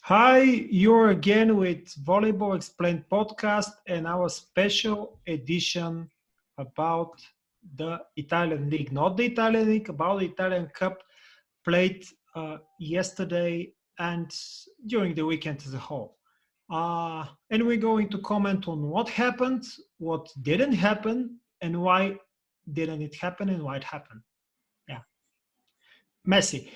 Hi, you're again with Volleyball Explained podcast and our special edition about the Italian League. Not the Italian League, about the Italian Cup played yesterday and during the weekend as a whole. And we're going to comment on what happened, what didn't happen, and why didn't it happen and why it happened. Yeah. Messi.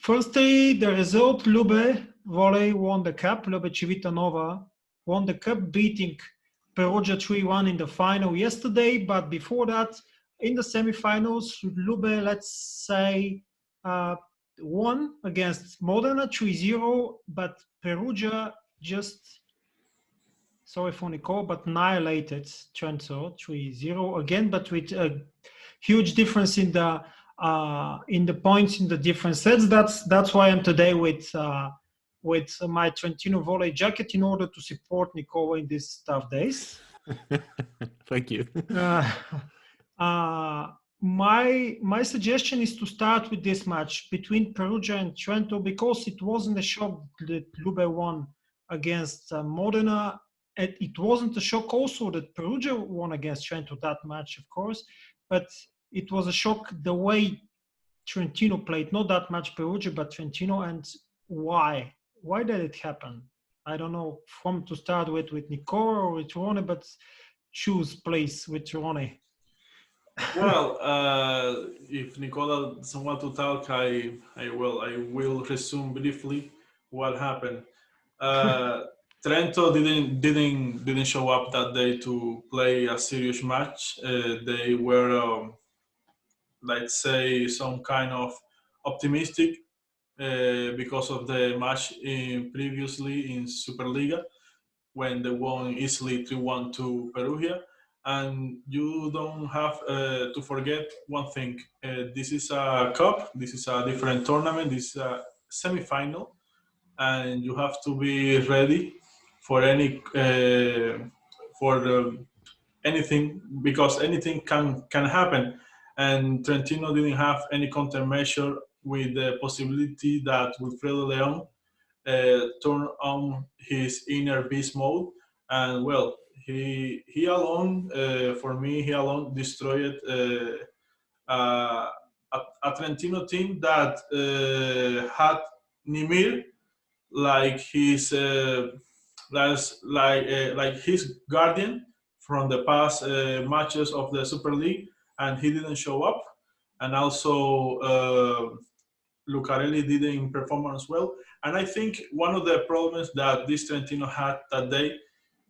Firstly, the result, LUBE Volley won the cup. LUBE Civitanova won the cup, beating Perugia 3-1 in the final yesterday. But before that, in the semifinals, LUBE, let's say, won against Modena 3-0, but Perugia just, sorry for Nicole, but annihilated Trento 3-0 again, but with a huge difference in the points in the different sets. That's why I'm today with my Trentino Volley jacket in order to support Nicola in these tough days. Thank you. My suggestion is to start with this match between Perugia and Trento because it wasn't a shock that LUBE won against Modena. It wasn't a shock also that Perugia won against Trento that match, of course, but it was a shock the way Trentino played, not that much Perugia, but Trentino. And why? Why did it happen? I don't know from to start with Nicola or with Ronnie, but choose place with Ronnie. Well, if Nicola doesn't want to talk, I will resume briefly what happened. Trento didn't show up that day to play a serious match. They were, let's say, some kind of optimistic because of the match previously in Superliga when they won easily 3-1 to Perugia. And you don't have to forget one thing. This is a cup. This is a different tournament. This is a semi-final, and you have to be ready for anything because anything can happen. And Trentino didn't have any countermeasure with the possibility that Wilfredo Leon turn on his inner beast mode, and well, he alone, for me, he alone destroyed a Trentino team that had Nimir like his like his guardian from the past matches of the Super League, and he didn't show up, and also Lucarelli didn't perform as well. And I think one of the problems that this Trentino had that day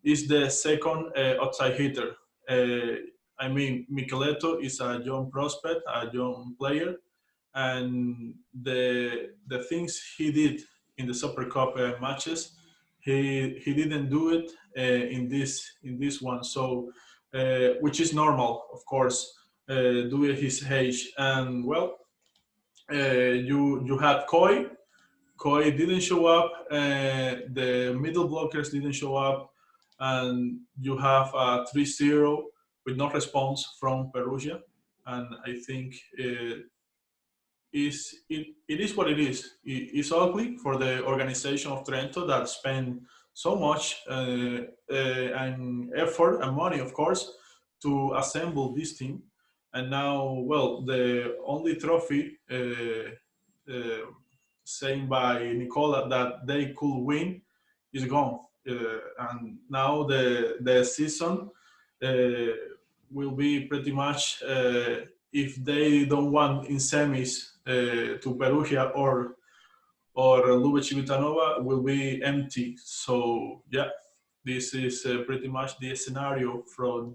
is the second outside hitter. I mean, Micheletto is a young prospect, a young player, and the things he did in the Super Cup matches, he didn't do it in this one. So, which is normal, of course, due to his age. And well, you had Koi. Koi didn't show up. The middle blockers didn't show up, and you have a 3-0 with no response from Perugia. And I think it is what it is. It's ugly for the organization of Trento that spent so much and effort and money, of course, to assemble this team. And now, well, the only trophy saying by Nicola that they could win is gone. And now the season will be pretty much if they don't want in semis to Perugia or LUBE Civitanova will be empty. So yeah, this is pretty much the scenario for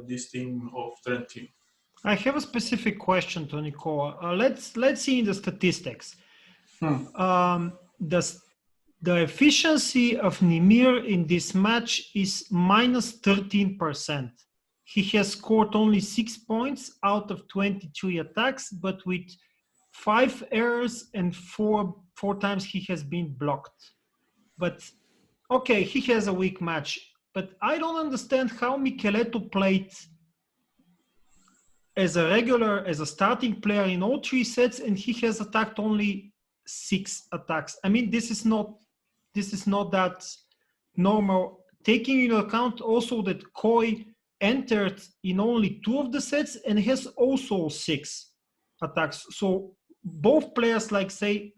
this team of Trentino. I have a specific question to Nicola. Let's see in the statistics. The efficiency of Nimir in this match is minus 13%. He has scored only 6 points out of 23 attacks, but with 5 errors and four times he has been blocked. But okay, he has a weak match. But I don't understand how Micheletto played as a starting player in all 3 sets, and he has attacked only 6 attacks. I mean, this is not that normal, taking into account also that Koi entered in only 2 of the sets and has also 6 attacks. So both players, let's say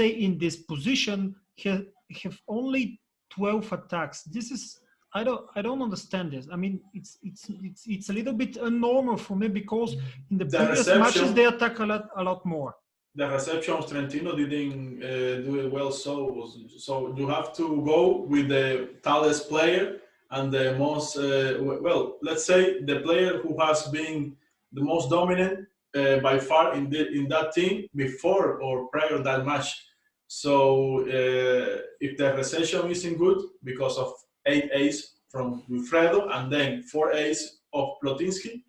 in this position, have only 12 attacks. This is, I don't understand this. I mean, it's a little bit abnormal for me, because in the previous matches they attack a lot more. The reception of Trentino didn't do it well, so you have to go with the tallest player and the most let's say the player who has been the most dominant by far in that team before or prior to that match. So if the reception isn't good because of 8 ace from Wilfredo and then 4 ace of Plotinski,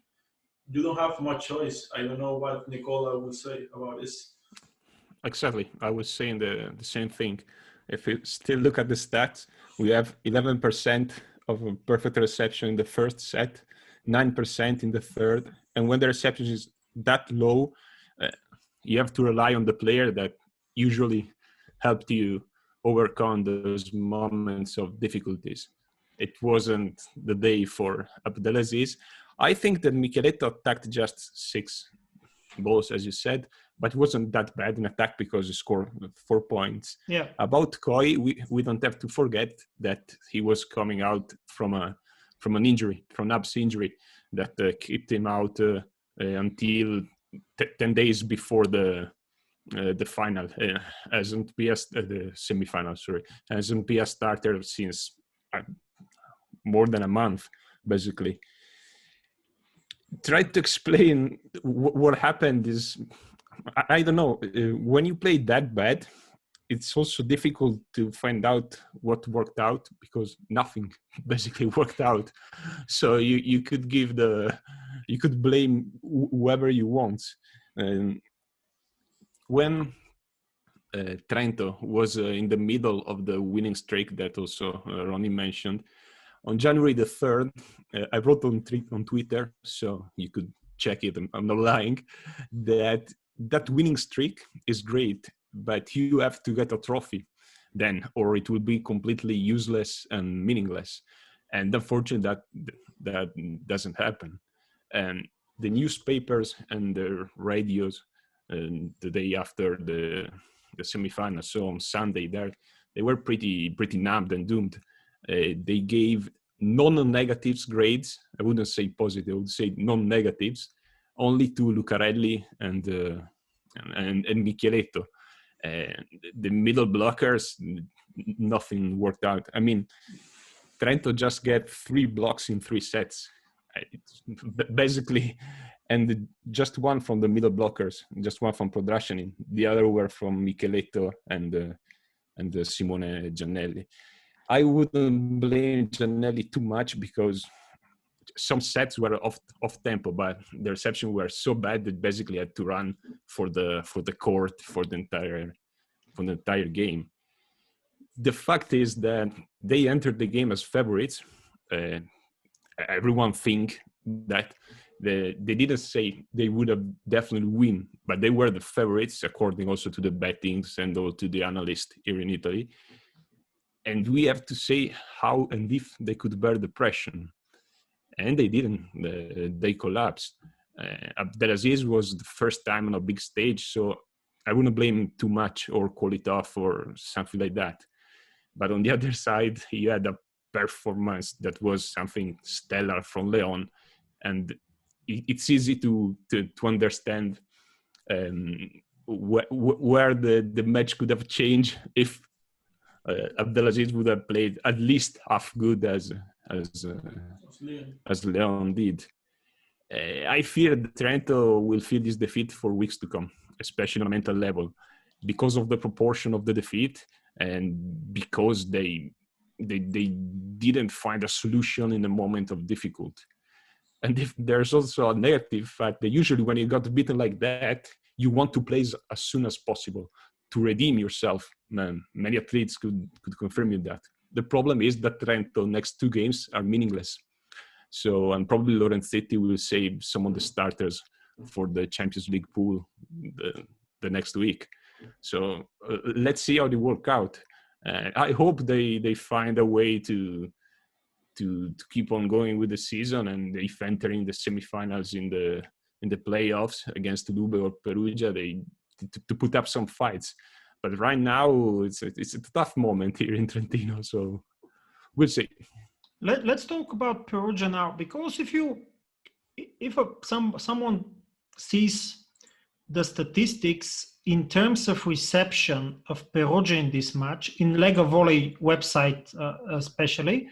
you don't have much choice. I don't know what Nicola will say about this. Exactly. I was saying the same thing. If you still look at the stats, we have 11% of a perfect reception in the first set, 9% in the third. And when the reception is that low, you have to rely on the player that usually helped you overcome those moments of difficulties. It wasn't the day for Abdelaziz. I think that Micheletto attacked just 6 balls, as you said, but it wasn't that bad in attack because he scored 4 points. Yeah. About Koi, we don't have to forget that he was coming out from an injury, from an abs injury that kept him out until 10 days before the final, hasn't the semifinal. Sorry, hasn't started since more than a month, basically. Try to explain what happened is, I don't know, when you play that bad, it's also difficult to find out what worked out, because nothing basically worked out. So you could blame whoever you want. When Trento was in the middle of the winning streak that also Ronnie mentioned, on January the 3rd, I wrote on Twitter, so you could check it, I'm not lying, that winning streak is great, but you have to get a trophy then, or it will be completely useless and meaningless. And unfortunately, that doesn't happen. And the newspapers and the radios, the day after the semifinal, so on Sunday, they were pretty numbed and doomed. They gave non-negatives grades. I wouldn't say positive, I would say non-negatives, only to Lucarelli and Micheletto. The middle blockers, nothing worked out. I mean, Trento just get 3 blocks in 3 sets, basically, and just 1 from the middle blockers, just 1 from Podrashanin. The other were from Micheletto and Simone Giannelli. I wouldn't blame Giannelli too much, because some sets were off tempo, but the reception were so bad that basically had to run for the court for the entire game. The fact is that they entered the game as favorites. Everyone think that they didn't say they would have definitely win, but they were the favorites according also to the bettings and also to the analysts here in Italy. And we have to say how and if they could bear the pressure. And they didn't. They collapsed. Abdelaziz was the first time on a big stage, so I wouldn't blame him too much or call it off or something like that. But on the other side, he had a performance that was something stellar from Leon. And it's easy to understand where the match could have changed if Abdelaziz would have played at least half good as Leon did. I fear that Trento will feel this defeat for weeks to come, especially on a mental level, because of the proportion of the defeat and because they didn't find a solution in a moment of difficulty. And if there's also a negative fact that usually when you got beaten like that, you want to play as soon as possible to redeem yourself. Man, many athletes could confirm you that. The problem is that Trento next 2 games are meaningless. So, and probably Lorenzetti will save some of the starters for the Champions League pool the next week. So let's see how they work out. I hope they find a way to keep on going with the season, and if entering the semifinals in the playoffs against LUBE or Perugia, they to put up some fights. But right now it's a tough moment here in Trentino, so we'll see. Let's talk about Perugia now, because if someone sees the statistics in terms of reception of Perugia in this match, in LUBE Volley website especially,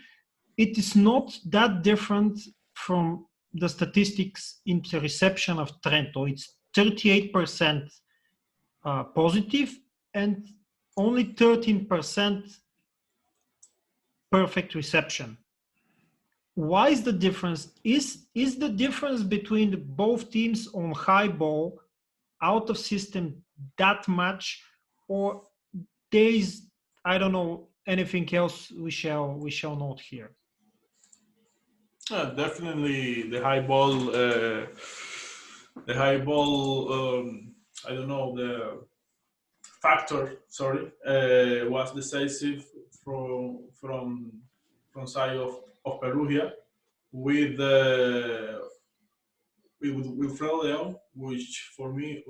it is not that different from the statistics in the reception of Trento. It's 38% positive and only 13% perfect reception. Why is the difference? Is the difference between both teams on high ball out of system that much, or there is, I don't know, anything else we shall note here? Definitely the high ball. I don't know, the factor. Sorry, was decisive from side of Perugia with Wilfredo Leon, which for me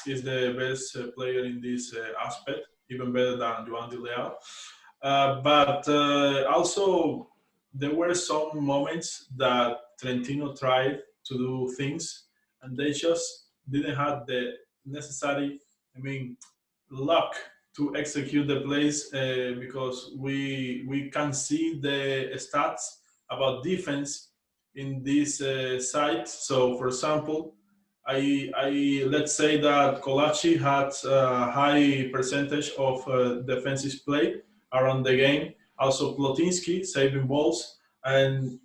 is the best player in this aspect, even better than Joan de Leal. But also, there were some moments that Trentino tried to do things, and they just didn't have the necessary, luck to execute the plays, because we can see the stats about defense in this site. So, for example, I let's say that Colaci had a high percentage of defensive play around the game. Also, Plotinski saving balls, and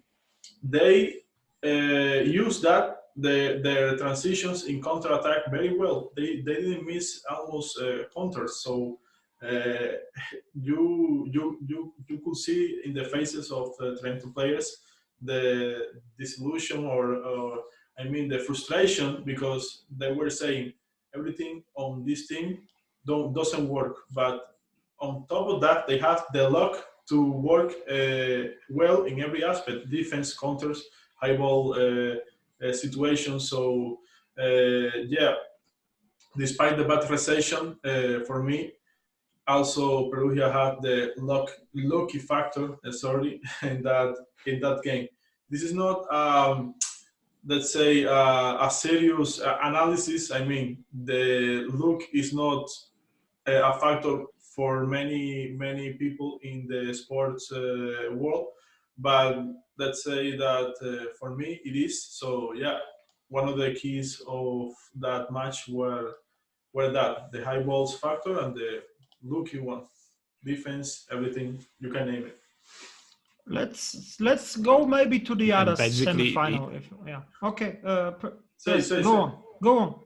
they use that their transitions in counter attack very well. They didn't miss almost counters. So you could see in the faces of Trento players the disillusion or the frustration, because they were saying everything on this team doesn't work. But on top of that, they have the luck to work well in every aspect: defense, counters, high ball situations. So despite the bad reception, for me, also Perugia had the lucky factor. In that game. This is not, let's say, a serious analysis. The luck is not a factor for many people in the sports world, but let's say that for me it is. So yeah, one of the keys of that match were that the high balls factor and the lucky one, defense, everything you can name it. Let's go maybe to the other semifinal. Okay. Go on.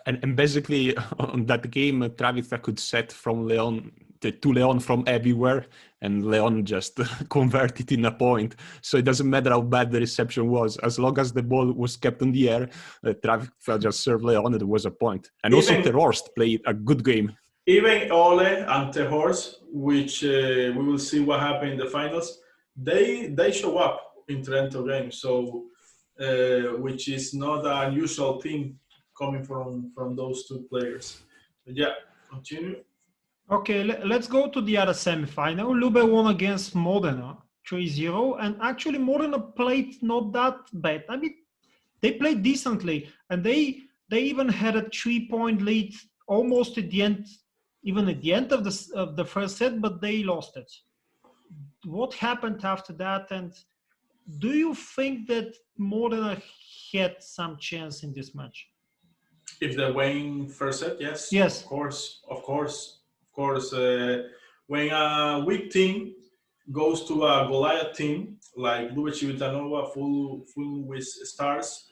And basically, on that game, Travica could set from Leon to Leon from everywhere, and Leon just converted in a point. So it doesn't matter how bad the reception was, as long as the ball was kept in the air, Travica just served Leon, and it was a point. And also Terhorst played a good game. Even Ole and Terhorst, which we will see what happened in the finals, they show up in Trento game. So which is not an unusual thing coming from those two players. But yeah, continue. Okay, let's go to the other semifinal. LUBE won against Modena 3-0, and actually Modena played not that bad. They played decently, and they even had a 3-point lead almost at the end, even at the end of the first set, but they lost it. What happened after that, and do you think that Modena had some chance in this match? If they win first set, yes. Yes. Of course. When a weak team goes to a Goliath team like LUBE Civitanova, full with stars,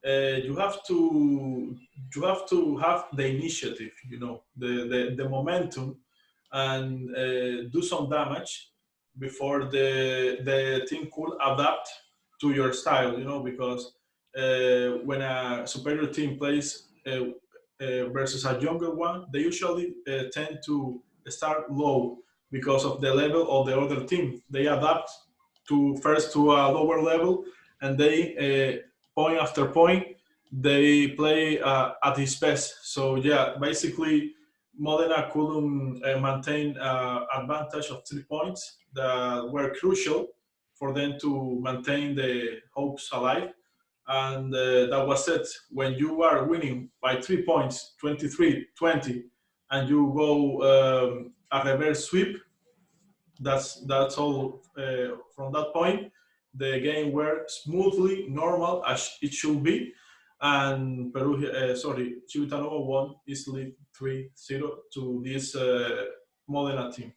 you have to have the initiative, the momentum, and do some damage before the team could adapt to your style, because when a superior team plays versus a younger one, they usually tend to start low because of the level of the other team. They adapt to first to a lower level, and they point after point they play at his best. So yeah, basically Modena couldn't maintain advantage of 3 points that were crucial for them to maintain the hopes alive. And that was it. When you are winning by 3 points, 23-20, and you go a reverse sweep, that's all. From that point, the game were smoothly normal as it should be, and Civitanova won easily 3-0 to this Modena team.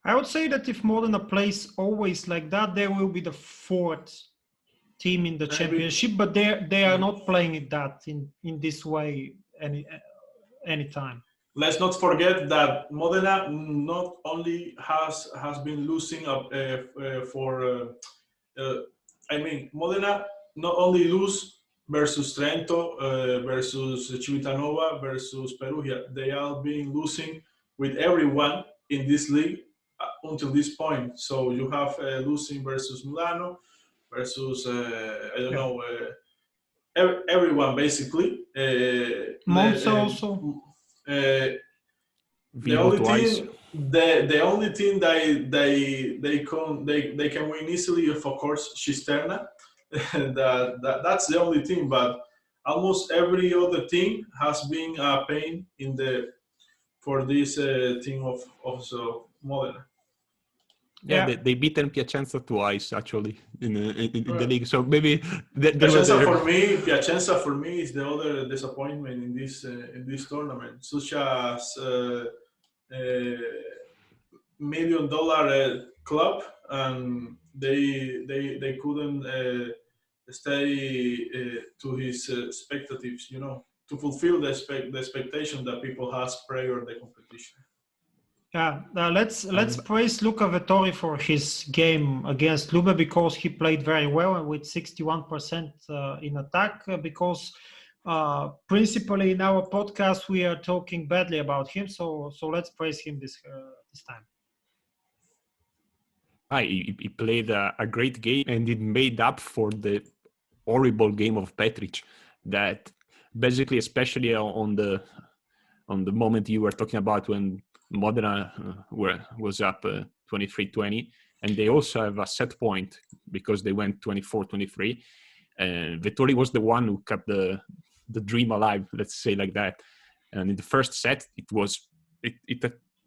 I would say that if Modena plays always like that, they will be the fourth team in the championship, but they are not playing it that in this way any time. Let's not forget that Modena not only has been losing Modena not only lose versus Trento, versus Civitanova, versus Perugia. They are been losing with everyone in this league until this point. So you have losing versus Milano, versus everyone basically. Monza also. The only team they can win easily, of course, Cisterna. That's the only team, but almost every other team has been a pain for this team of Modena. Yeah, they beaten Piacenza twice actually in the league. So maybe Piacenza for me is the other disappointment in this tournament, such as $1 million club, and they couldn't stay to his expectations, to fulfill the expectation that people has prior to the competition. Yeah, let's praise Luca Vettori for his game against Lube, because he played very well with 61% in attack. Because principally in our podcast we are talking badly about him, so let's praise him this time. He played a great game, and it made up for the horrible game of Petric. That basically, especially on the moment you were talking about when Modena was up 23-20, and they also have a set point because they went 24-23. And Vettori was the one who kept the dream alive, let's say like that. And in the first set, it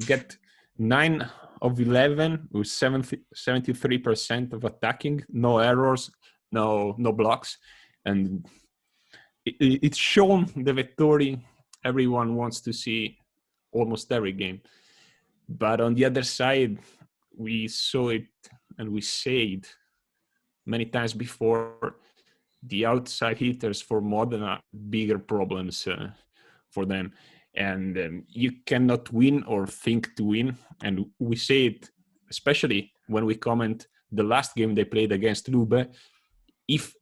get 9 of 11 with 73% of attacking, no errors, no blocks, and it's shown the Vettori everyone wants to see almost every game. But on the other side, we saw it and we said many times before, the outside hitters for Modena, bigger problems for them. And you cannot win or think to win. And we say it, especially when we comment the last game they played against Lube. If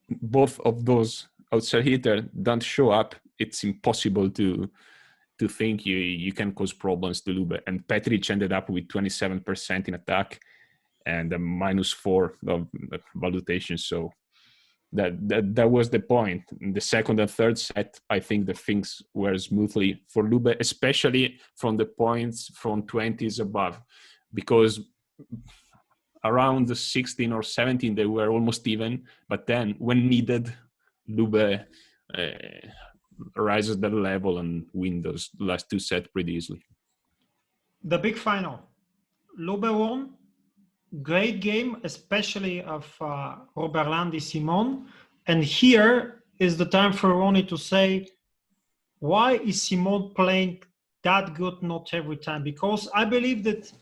both of those outside hitters don't show up, it's impossible to think you can cause problems to Lube. And Petric ended up with 27% in attack and a -4 of valuation. So that was the point. In the second and third set, I think the things were smoothly for Lube, especially from the points from 20s above, because around the 16 or 17 they were almost even, but then when needed, Lube rises the level and win those last two sets pretty easily. The big final, Lube won. Great game, especially of Robertlandy Simon. And here is the time for Ronnie to say, why is Simon playing that good not every time? Because I believe that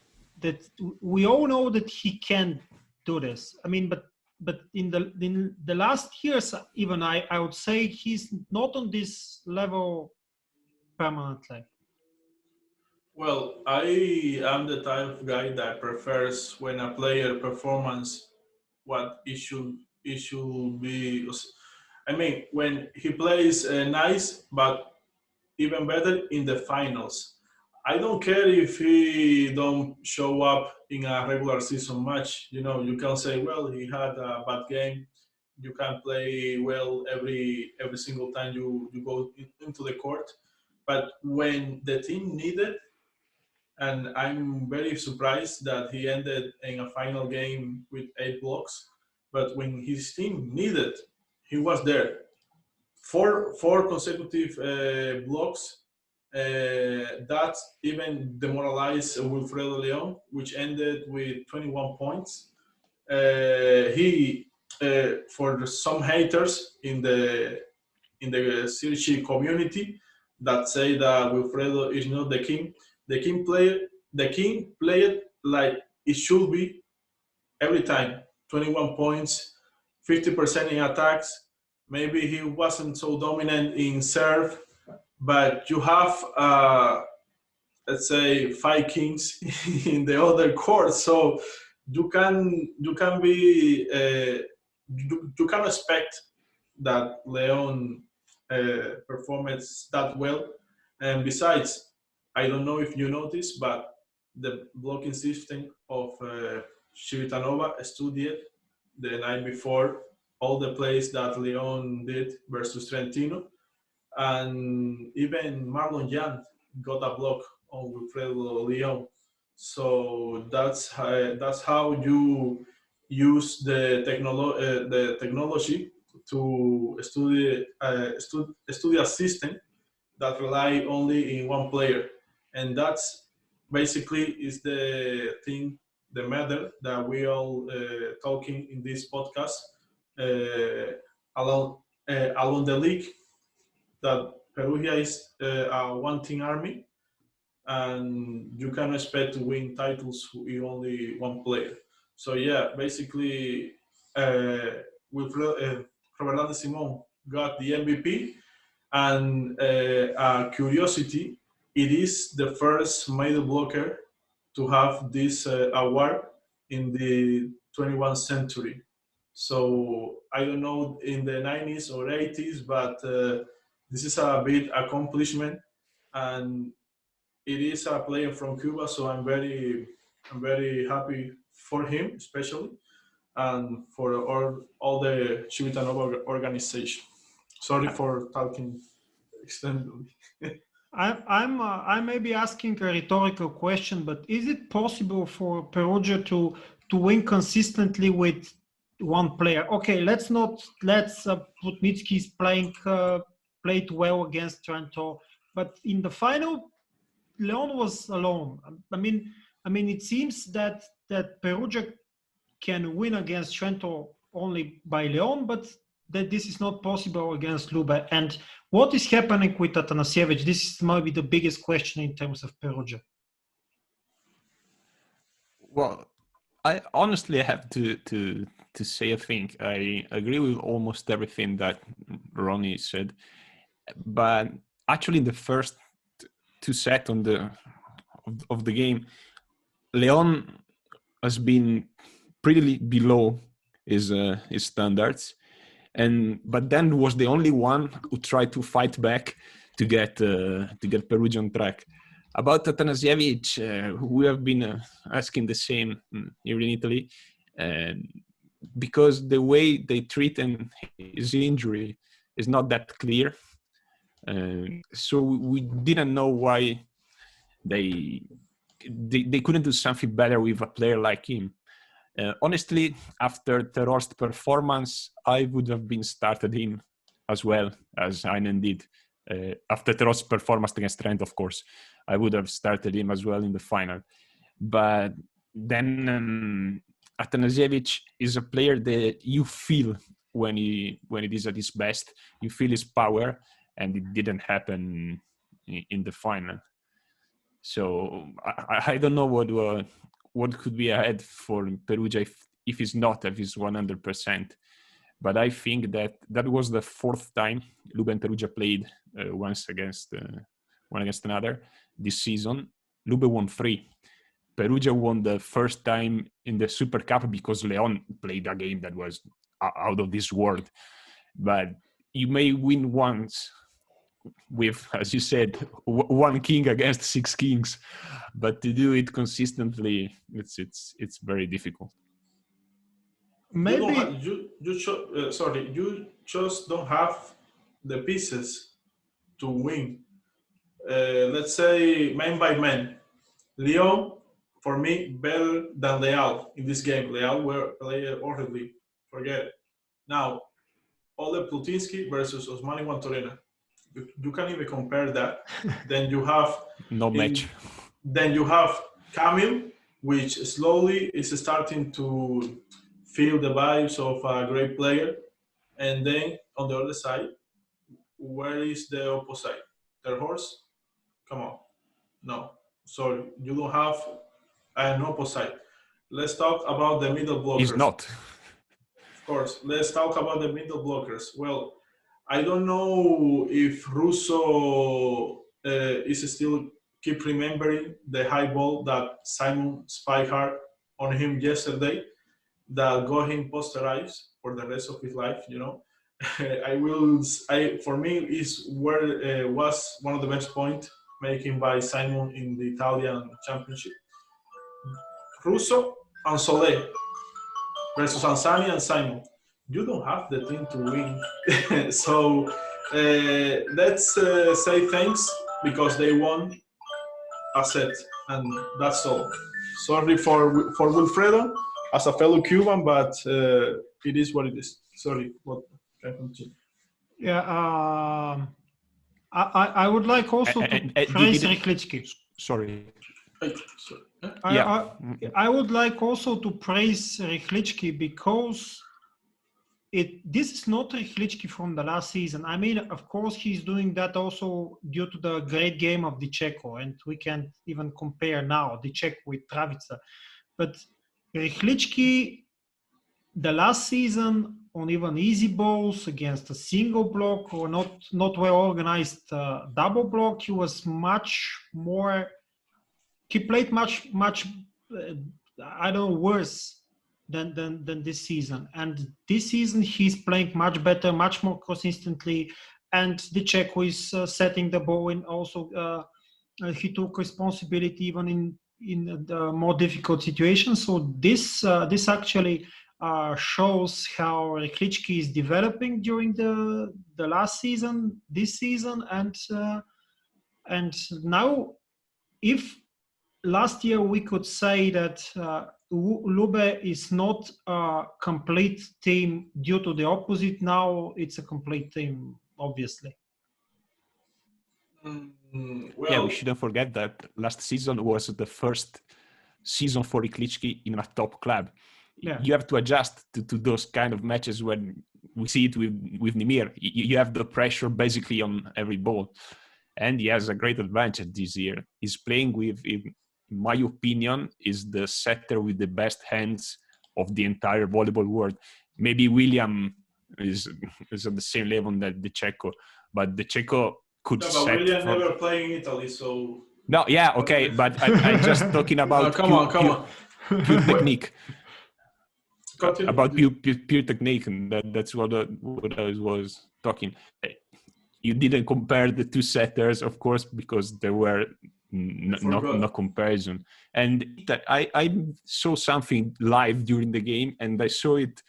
we all know that he can do this. I mean, but in the last years, even I would say he's not on this level permanently. Well, I am the type of guy that prefers when a player performance what it should be. I mean, when he plays nice, but even better in the finals. I don't care if he don't show up in a regular season match. You know, you can say, well, he had a bad game. You can play well every single time you go into the court. But when the team needed, and I'm very surprised that he ended in a final game with 8 blocks. But when his team needed, he was there. Four consecutive blocks that even demoralized Wilfredo Leon, which ended with 21 points. He for some haters in the Sirchi community that say that Wilfredo is not the king. The king played like it should be every time. 21 points, 50% in attacks. Maybe he wasn't so dominant in serve, but you have let's say 5 kings in the other court, so you can be you can expect that Leon performs that well. And besides, I don't know if you noticed, but the blocking system of Civitanova studied the night before all the plays that Leon did versus Trentino, and even Marlon Jan got a block on Wilfredo Leon. So that's how you use the technology to study a system that rely only in one player, and that's basically is the thing, the matter that we all talking in this podcast uh, along along the league, that Perugia is a one-team army, and you can expect to win titles with only one player. So yeah, basically, with Robertlandy Simon got the MVP, and curiosity, it is the first middle blocker to have this award in the 21st century. So I don't know in the 90s or 80s, but this is a big accomplishment, and it is a player from Cuba. So I'm very happy for him, especially, and for all the Civitanova organization. Sorry for talking extendedly. I may be asking a rhetorical question, but is it possible for Perugia to win consistently with one player? Okay, let's Putnitsky's played well against Toronto, but in the final, Leon was alone. I mean, it seems that Perugia can win against Trento only by Leon, but that this is not possible against LUBE. And what is happening with Atanasievich? This is maybe the biggest question in terms of Perugia. Well, I honestly have to say, I think I agree with almost everything that Ronnie said, but actually in the first 2 sets of the game, Leon has been pretty below his standards, but then was the only one who tried to fight back to get Perugia on track. About Atanasievich, we have been asking the same here in Italy, because the way they treat his injury is not that clear. So we didn't know why they couldn't do something better with a player like him. Honestly, after Teror's performance, I would have been started him as well as Heinen did. After Teror's performance against Trent, of course, I would have started him as well in the final. But then Atanasievich is a player that you feel when it is at his best. You feel his power, and it didn't happen in the final. So I don't know what could be ahead for Perugia if he's not at his 100%. But I think that was the fourth time LUBE and Perugia played one against another this season. LUBE won 3. Perugia won the first time in the Super Cup because Leon played a game that was out of this world. But you may win once with, as you said, one king against 6 kings, but to do it consistently, it's very difficult. Maybe You just don't have the pieces to win. Let's say man by man. Leon, for me, better than Leal in this game. Leal were played horribly. Forget it. Now, Ole Plutinsky versus Osmani Wantorena. You can't even compare that. Then you have Match. Then you have Camille, which slowly is starting to feel the vibes of a great player. And then on the other side, where is the opposite? Their horse? Come on. No. Sorry, you don't have an opposite. Let's talk about the middle blockers. He's not. Of course. Let's talk about the middle blockers. Well, I don't know if Russo is still keep remembering the high ball that Simon spiked hard on him yesterday that got him posterized for the rest of his life, you know. For me, is where was one of the best points making by Simon in the Italian championship. Russo and Solé versus Ansani and Simon. You don't have the team to win. So let's say thanks because they won a set, and that's all. Sorry for Wilfredo as a fellow Cuban, but it is what it is. Sorry, what can I continue? Yeah, I would like also to praise Rychlitsky. Sorry. I would like also to praise Rychlitsky because this is not Rychlitsky from the last season. I mean, of course, he's doing that also due to the great game of Dicheko, and we can't even compare now Dicheko with Travica. But Rychlitsky, the last season, on even easy balls against a single block or not well organized double block, he was much more. He played much I don't know, worse than this season. And this season he's playing much better, much more consistently. And Dicheko is setting the ball, and also he took responsibility even in the more difficult situations. So this actually shows how Rychlitsky is developing during the last season, this season, and now, if last year we could say that LUBE is not a complete team due to the opposite, now it's a complete team, obviously. Well, yeah, we shouldn't forget that last season was the first season for Rychlitsky in a top club. Yeah. You have to adjust to those kind of matches when we see it with Nimir. You have the pressure basically on every ball. And he has a great advantage this year. He's playing with, in my opinion, is the setter with the best hands of the entire volleyball world. Maybe William is at the same level that Dicheko, but Dicheko could set. William never played in Italy, so. No, yeah, okay, but I'm just talking about come on. Pure technique. About pure technique, and that's what I was talking. You didn't compare the two setters, of course, because there were no comparison. And that I saw something live during the game, and I saw it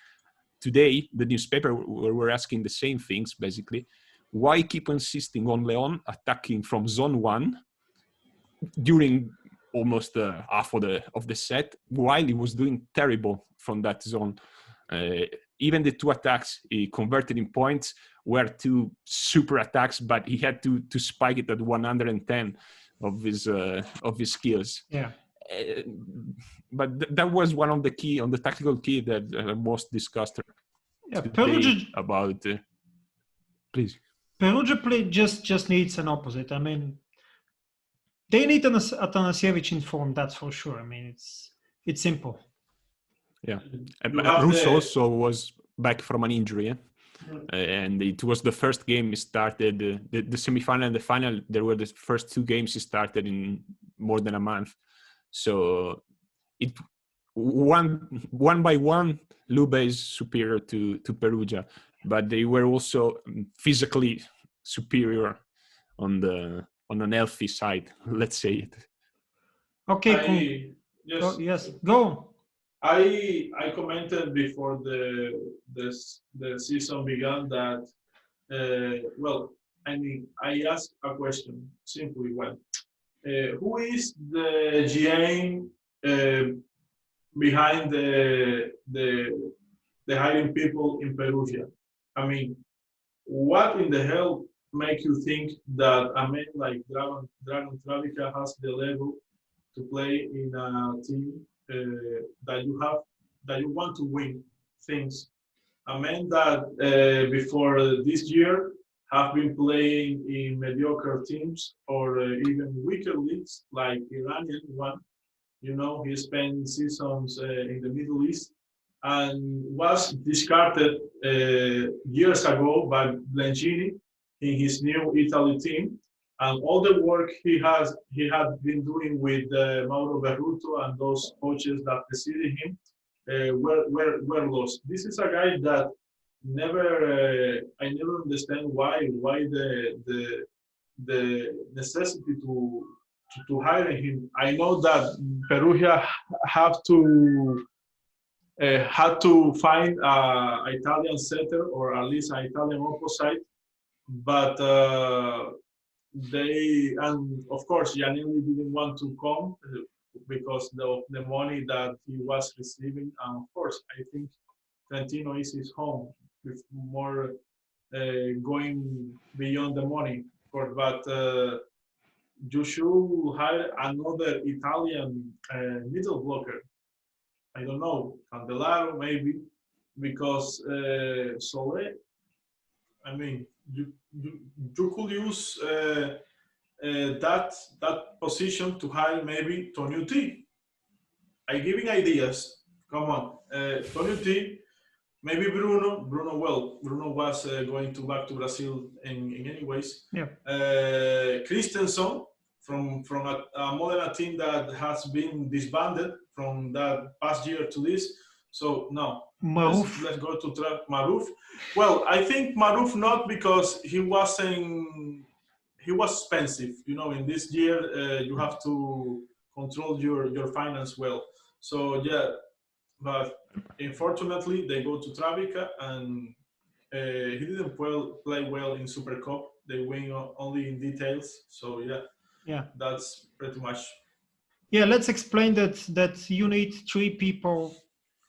today. The newspaper were asking the same things, basically. Why keep insisting on Leon attacking from zone 1 during almost half of the set, while he was doing terrible from that zone? Even the two attacks he converted in points were two super attacks, but he had to spike it at 110 of his skills. Yeah. But that was one of the key on the tactical key that most discussed Perugia about. Please. Perugia play just needs an opposite. I mean, they need an Atanasievich in form, that's for sure. I mean, it's simple. Yeah, Rus also was back from an injury, and it was the first game he started. The semifinal and the final, there were the first two games he started in more than a month. So it one by one, LUBE is superior to Perugia. but they were also physically superior on an healthy side, let's say it. Okay. Yes. Yes, go. I commented before the season began that well, I mean, I asked a question simply. Well, who is the GM behind the hiring people in Perugia? I mean, what in the hell make you think that a man like Dragan Travica has the level to play in a team that you want to win things? A man that before this year have been playing in mediocre teams or even weaker leagues like Iranian one. You know, he spent seasons in the Middle East and was discarded years ago by Blengini in his new Italy team. And all the work he had been doing with Mauro Berruto and those coaches that preceded him were lost. This is a guy that I never understand why the necessity to hire him. I know that Perugia had to find an Italian setter or at least an Italian opposite, but and of course Giannelli didn't want to come because of the money that he was receiving, and of course I think Trentino is his home with more going beyond the money. But you should hire another Italian middle blocker. I don't know, Candelaro maybe, because Sole, I mean, you could use that position to hire maybe Tonio T. I'm giving ideas. Come on, Tonio T. Maybe Bruno. Bruno was going back to Brazil in any ways. Yeah. Christensen from a Modena team that has been disbanded from that past year to this. So no, let's go to Maruf. Well, I think Maruf not because he was expensive. You know, in this year you have to control your finance well. So yeah, but unfortunately they go to Travica and he didn't play well in Super Cup. They win only in details. So yeah, that's pretty much. Yeah, let's explain that you need 3 people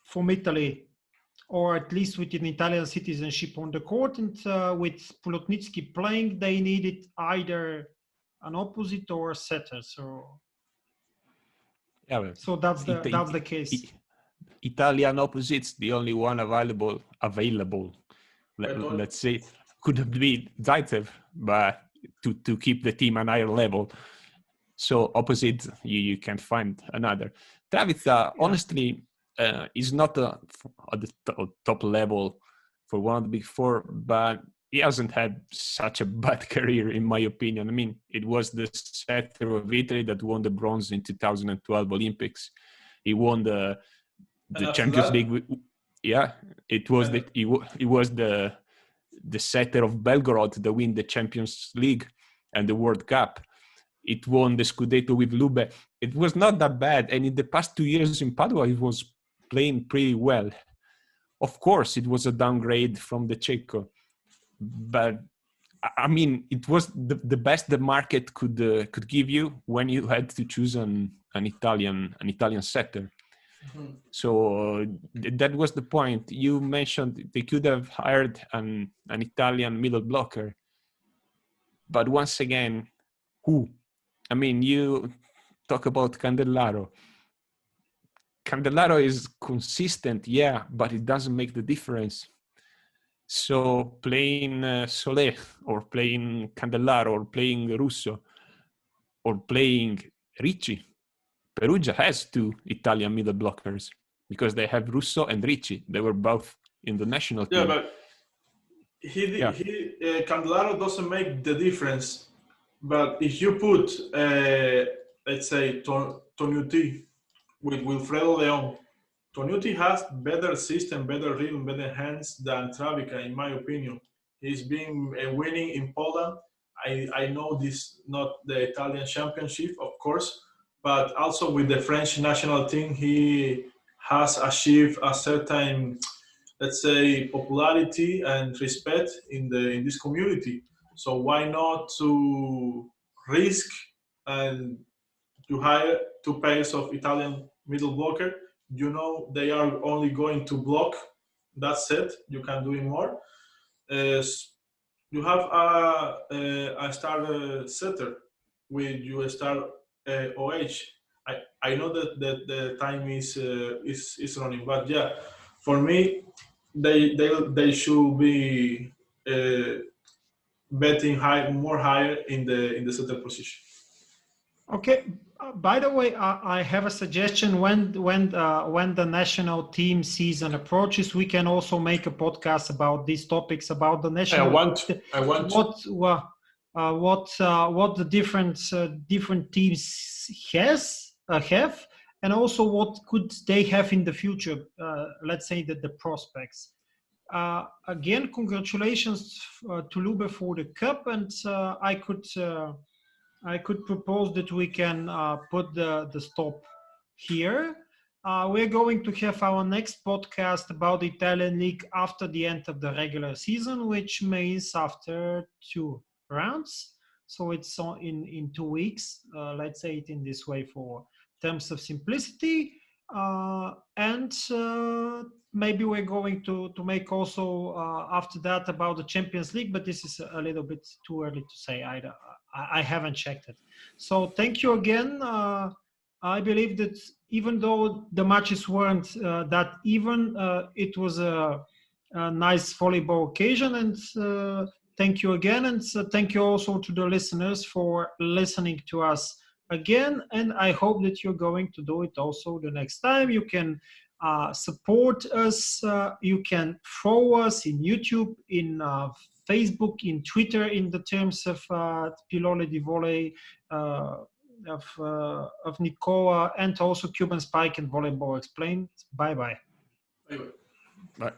from Italy, or at least with an Italian citizenship on the court. And with Plotnitsky playing, they needed either an opposite or a setter. So that's the case. Italian opposites, the only one available. Let's say could be Zaitsev, but to keep the team at a higher level. So opposite, you can't find another. Travica, honestly, is not at the top level for one of the big four, but he hasn't had such a bad career, in my opinion. I mean, it was the setter of Italy that won the bronze in 2012 Olympics. He won the Champions League. It was it was the setter of Belgorod that win the Champions League and the World Cup. It won the Scudetto with LUBE. It was not that bad. And in the past 2 years in Padua, he was playing pretty well. Of course, it was a downgrade from the Cecco. But, I mean, it was the best the market could give you when you had to choose an Italian setter. Mm-hmm. So that was the point. You mentioned they could have hired an Italian middle blocker. But once again, who? I mean, you talk about Candelaro. Candelaro is consistent, but it doesn't make the difference. So playing Solé or playing Candelaro or playing Russo or playing Ricci, Perugia has 2 Italian middle blockers because they have Russo and Ricci. They were both in the national team. Yeah, but Candelaro doesn't make the difference. But if you put, let's say, Tonuti with Wilfredo Leon Tonuti has better system, better rhythm, better hands than Travica, in my opinion. He's been winning in Poland. I know this not the Italian championship, of course, but also with the French national team, he has achieved a certain, let's say, popularity and respect in this community. So why not to risk and to hire two pairs of Italian middle blocker? You know they are only going to block. That's it. You can do it more. Uh, you have a star setter with your star OH. I know that the time is running, but yeah, for me, they should be uh, betting high more higher in the setter position. Okay. By the way, I have a suggestion. When the national team season approaches, we can also make a podcast about these topics about the national. I want what the different teams have, and also what could they have in the future. Let's say that the prospects. Again, congratulations to LUBE for the cup, and I could propose that we can put the stop here. We're going to have our next podcast about the Italian league after the end of the regular season, which means after 2 rounds. So it's in 2 weeks. Let's say it in this way for terms of simplicity. And maybe we're going to make also after that about the Champions League, but this is a little bit too early to say. I haven't checked it. So thank you again. I believe that even though the matches weren't that even, it was a nice volleyball occasion. And thank you again. And thank you also to the listeners for listening to us again. And I hope that you're going to do it also the next time. You can support us. You can follow us in YouTube, in Facebook, in Twitter, in the terms of LUBE Volley, of Nicola, and also Cuban Spike and Volleyball Explained. Bye-bye. Bye-bye. Bye.